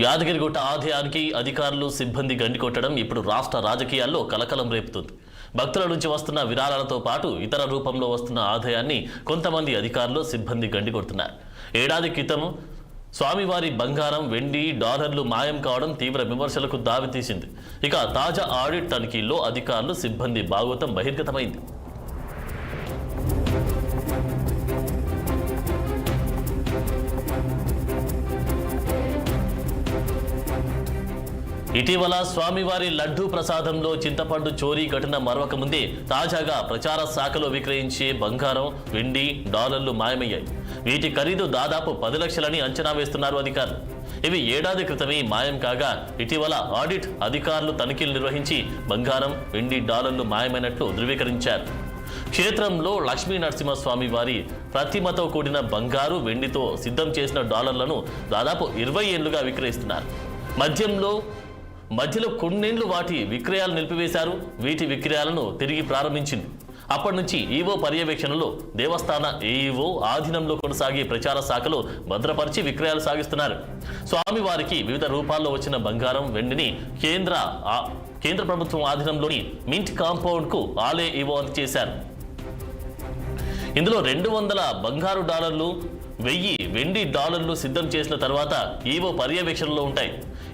యాదగిరిగుట్ట ఆలయానికి అధికారులు సిబ్బంది గండికొట్టడం ఇప్పుడు రాష్ట్ర రాజకీయాల్లో కలకలం రేపుతుంది. భక్తుల నుంచి వస్తున్న విరాళాలతో పాటు ఇతర రూపంలో వస్తున్న ఆదాయాన్ని కొంతమంది అధికారులు సిబ్బంది గండికొడుతున్నారు. ఏడాది క్రితం స్వామివారి బంగారం, వెండి, డాలర్లు మాయం కావడం తీవ్ర విమర్శలకు దారితీసింది. ఇక తాజా ఆడిట్ తనిఖీల్లో అధికారులు సిబ్బంది భాగోతం బహిర్గతమైంది. ఇటీవల స్వామివారి లడ్డూ ప్రసాదంలో చింతపండు చోరీ ఘటన మరొక ముందే తాజాగా ప్రచార శాఖలో విక్రయించే బంగారం, వెండి, డాలర్లు మాయమయ్యాయి. వీటి ఖరీదు దాదాపు 10 లక్షలని అంచనా వేస్తున్నారు అధికారులు. ఇవి ఏడాది క్రితమే మాయం కాగా ఇటీవల ఆడిట్ అధికారులు తనిఖీలు నిర్వహించి బంగారం, వెండి, డాలర్లు మాయమైనట్లు ధృవీకరించారు. క్షేత్రంలో లక్ష్మీ నరసింహస్వామి వారి ప్రతిమతో కూడిన బంగారు, వెండితో సిద్ధం చేసిన డాలర్లను దాదాపు 20 ఏళ్లుగా విక్రయిస్తున్నారు. మధ్యలో కొన్నేళ్లు వాటి విక్రయాలు నిలిపివేశారు. వీటి విక్రయాలను తిరిగి ప్రారంభించింది. అప్పటి నుంచి ఈవో పర్యవేక్షణలో దేవస్థాన ఏఈఓ ఆధీనంలో కొనసాగే ప్రచార శాఖలో భద్రపరిచి విక్రయాలు సాగిస్తున్నారు. స్వామివారికి వివిధ రూపాల్లో వచ్చిన బంగారం, వెండిని కేంద్ర ప్రభుత్వం ఆధీనంలోని మింట్ కాంపౌండ్కు ఆలయ ఈవో అందజేశారు. ఇందులో 200 బంగారు డాలర్లు, 1000 వెండి డాలర్లు సిద్ధం చేసిన తర్వాత ఈవో పర్యవేక్షణలో ఉంటాయి.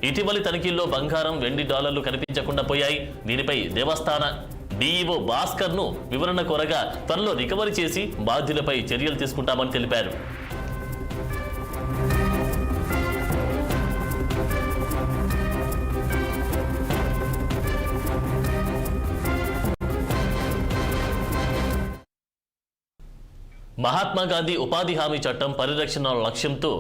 ఇటీవలి తనిఖీల్లో బంగారం, వెండి డాలర్లు కనిపించకుండా పోయాయి. దీనిపై దేవస్థాన డిఈఓ భాస్కర్ను వివరణ కోరగా త్వరలో రికవరీ చేసి బాధ్యులపై చర్యలు తీసుకుంటామని తెలిపారు. మహాత్మా గాంధీ ఉపాధి హామీ చట్టం పరిరక్షణ లక్ష్యంతో